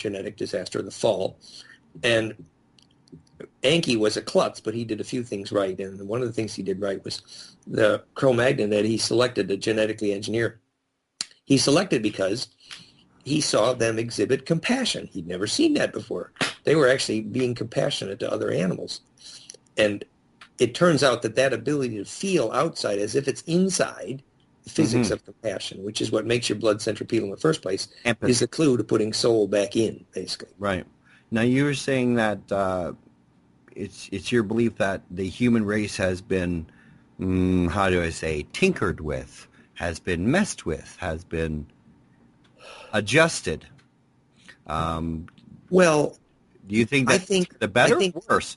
genetic disaster, the fall. And Anki was a klutz, but he did a few things right. And one of the things he did right was the Cro-Magnon that he selected to genetically engineer. He selected because he saw them exhibit compassion. He'd never seen that before. They were actually being compassionate to other animals. And it turns out that that ability to feel outside as if it's inside, the physics of compassion, which is what makes your blood centripetal in the first place, Empathy. is the clue to putting soul back in, basically. Right. Now, you were saying that it's your belief that the human race has been, how do I say, tinkered with, has been messed with, has been adjusted. Well, do you think I that's think the better or worse?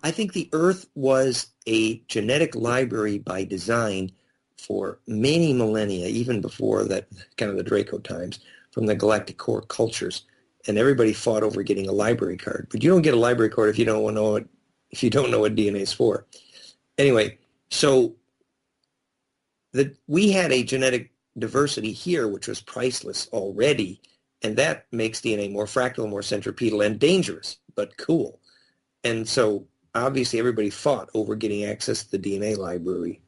I think the Earth was a genetic library by design for many millennia, even before that kind of the Draco times, from the galactic core cultures. And everybody fought over getting a library card. But you don't get a library card if you don't know what DNA is for. Anyway, so we had a genetic diversity here which was priceless already, and that makes DNA more fractal, more centripetal, and dangerous, but cool. And so obviously everybody fought over getting access to the DNA library.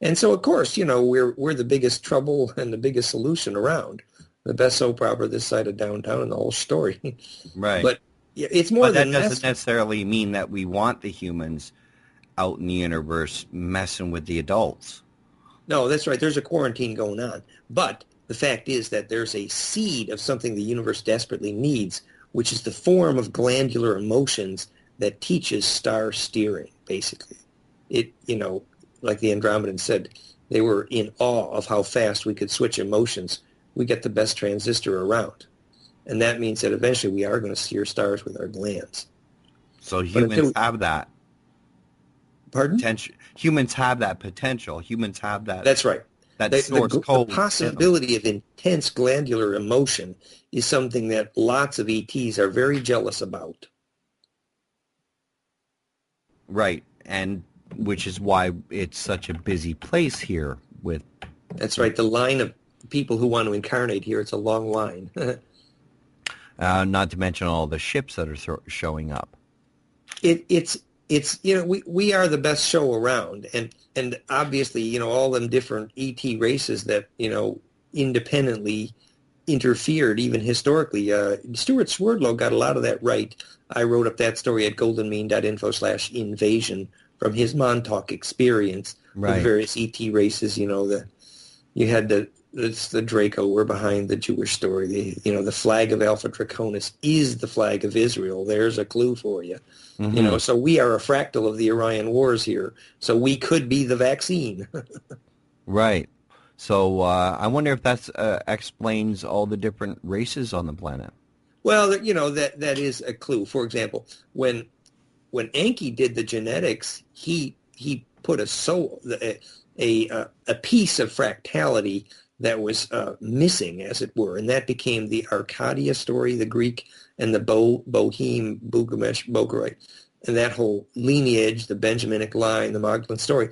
And so, of course, we're the biggest trouble and the biggest solution around. The best soap opera this side of downtown and the whole story. Right. But it's more than that doesn't necessarily mean that we want the humans out in the universe messing with the adults. No, that's right. There's a quarantine going on. But the fact is that there's a seed of something the universe desperately needs, which is the form of glandular emotions that teaches star steering, basically. It, like the Andromedans said, they were in awe of how fast we could switch emotions. We get the best transistor around. And that means that eventually we are going to steer stars with our glands. So humans have that. Pardon? Potential. Humans have that potential. Humans have that. That's right. That source code. The possibility of intense glandular emotion is something that lots of ETs are very jealous about. Right. And which is why it's such a busy place here with... That's right. The line of people who want to incarnate here, it's a long line. Not to mention all the ships that are showing up. It's we are the best show around, and obviously all them different ET races that independently interfered even historically. Stuart Swerdlow got a lot of that right. I wrote up that story at goldenmean.info/invasion from his Montauk experience with the various ET races. You had the Draco were behind the Jewish story. The flag of Alpha Draconis is the flag of Israel. There's a clue for you. So we are a fractal of the Orion Wars here. So we could be the vaccine. Right. So I wonder if that explains all the different races on the planet. Well, that is a clue. For example, when Anki did the genetics, he put a piece of fractality that was missing, as it were, and that became the Arcadia story, the Greek, and the Boheme, Bogamesh, Bogarite, and that whole lineage, the Benjaminic line, the Magdalene story,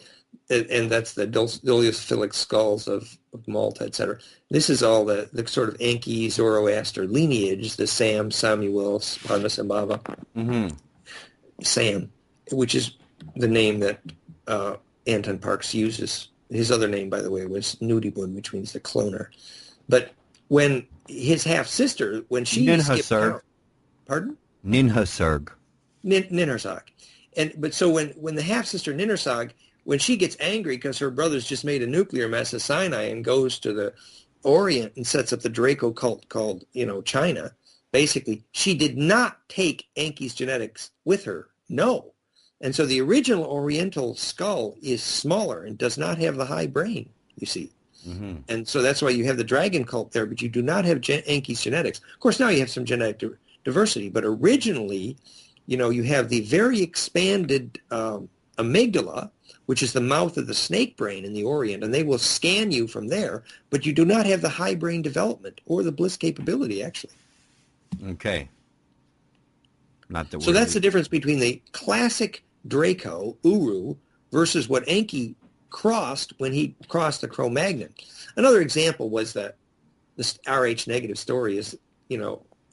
and that's the Dolius Felix skulls of Malta, etc. This is all the sort of Enki, Zoroaster lineage, the Sam, Samuel, Parnasambhava, Sam, which is the name that Anton Parks uses. His other name, by the way, was Nudibun, which means the cloner. But when his half-sister, when she skipped town... Pardon? Ninhursag. Ninhursag. But so when the half-sister Ninhursag, when she gets angry because her brother's just made a nuclear mess of Sinai and goes to the Orient and sets up the Draco cult called, China, basically, she did not take Enki's genetics with her. No. And so the original Oriental skull is smaller and does not have the high brain, you see. And so that's why you have the dragon cult there, but you do not have Enki's genetics. Of course, now you have some genetic diversity, but originally, you have the very expanded amygdala, which is the mouth of the snake brain in the Orient, and they will scan you from there, but you do not have the high brain development or the bliss capability, actually. Okay. So that's the difference between the classic Draco, Uru, versus what Enki crossed when he crossed the Cro-Magnon. Another example was that this Rh negative story is,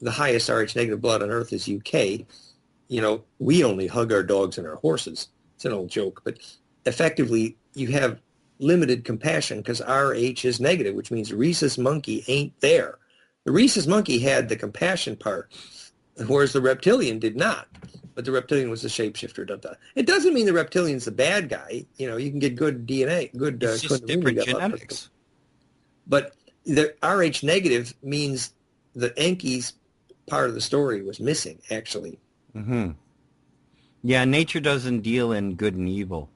the highest Rh negative blood on Earth is UK. We only hug our dogs and our horses. It's an old joke, but effectively you have limited compassion because Rh is negative, which means rhesus monkey ain't there. The rhesus monkey had the compassion part, whereas the reptilian did not. But the reptilian was the shapeshifter. It doesn't mean the reptilian's the bad guy. You can get good DNA, good It's just different genetics. But the Rh negative means the Enki's part of the story was missing, actually. Mm-hmm. Yeah, nature doesn't deal in good and evil.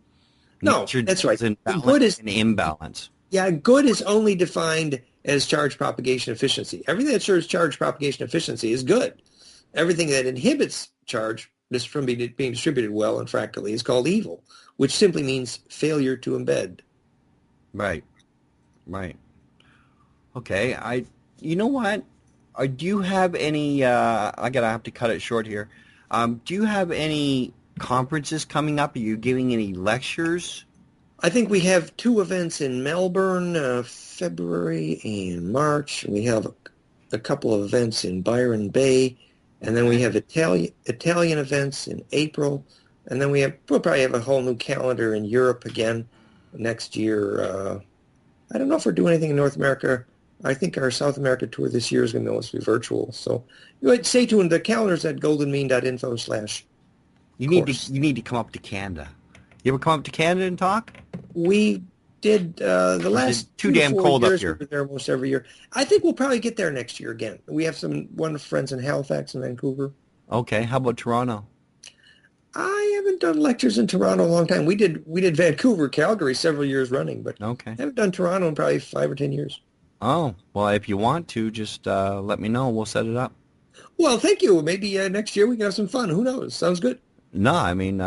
No, Nature that's deals right. in balance Good is and imbalance. Yeah, good is only defined as charge propagation efficiency. Everything that serves charge propagation efficiency is good. Everything that inhibits charge from being distributed well and fractally is called evil, which simply means failure to embed. Right. Right. Okay. You know what? Do you have any? Have to cut it short here. Do you have any conferences coming up? Are you giving any lectures? I think we have 2 events in Melbourne, February and March. We have a couple of events in Byron Bay, and then we have Italian events in April, and then we'll probably have a whole new calendar in Europe again next year. I don't know if we're doing anything in North America. I think our South America tour this year is going to mostly be virtual. So stay tuned. The calendar's at goldenmean.info/course. You need to come up to Canada. You ever come up to Canada and talk? We did the last too damn 4 cold up years. here. We're there almost every year. I think we'll probably get there next year again. We have some wonderful friends in Halifax and Vancouver. Okay, how about Toronto? I haven't done lectures in Toronto in a long time. We did Vancouver, Calgary several years running, but Okay. I haven't done Toronto in probably 5 or 10 years. Oh, well, if you want to, just let me know. We'll set it up. Well, thank you. Maybe next year we can have some fun. Who knows? Sounds good. No, I mean,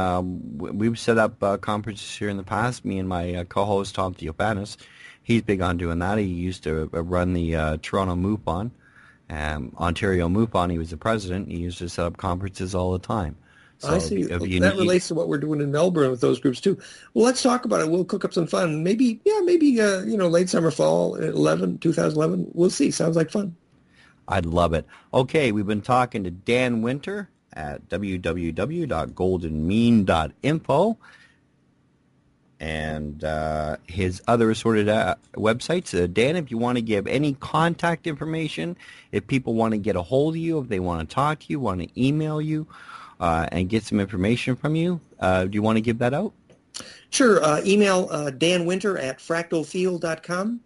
we've set up conferences here in the past. Me and my co-host, Tom Theophanis, he's big on doing that. He used to run the Toronto MUPON, Ontario MUPON. He was the president. He used to set up conferences all the time. So I see. That relates to what we're doing in Melbourne with those groups too. Well, let's talk about it. We'll cook up some fun. Maybe late summer, fall, 2011. We'll see. Sounds like fun. I'd love it. Okay, we've been talking to Dan Winter at www.goldenmean.info and his other assorted websites. Dan, if you want to give any contact information, if people want to get a hold of you, if they want to talk to you, want to email you, and get some information from you, do you want to give that out? Sure. Email danwinter@fractalfield.com.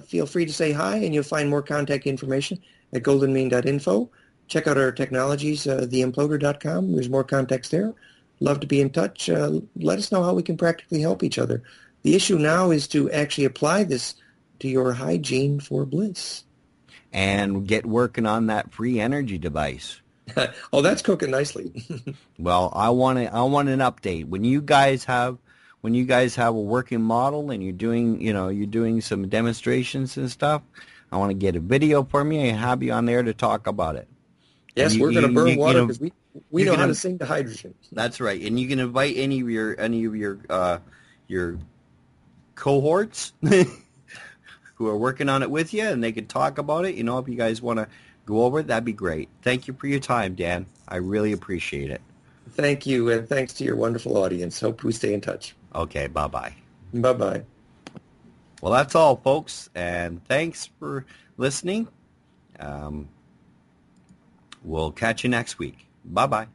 Feel free to say hi, and you'll find more contact information at goldenmean.info. Check out our technologies, theimploder.com. There's more context there. Love to be in touch. Let us know how we can practically help each other. The issue now is to actually apply this to your hygiene for bliss. And get working on that free energy device. Oh, that's cooking nicely. Well, I want an update. When you guys have a working model and you're doing some demonstrations and stuff, I want to get a video from you and have you on there to talk about it. Yes, we're going to burn water because we know how to sing to hydrogen. That's right, and you can invite any of your cohorts who are working on it with you, and they can talk about it. If you guys want to go over it, that'd be great. Thank you for your time, Dan. I really appreciate it. Thank you, and thanks to your wonderful audience. Hope we stay in touch. Okay, bye-bye. Bye-bye. Well, that's all, folks, and thanks for listening. We'll catch you next week. Bye-bye.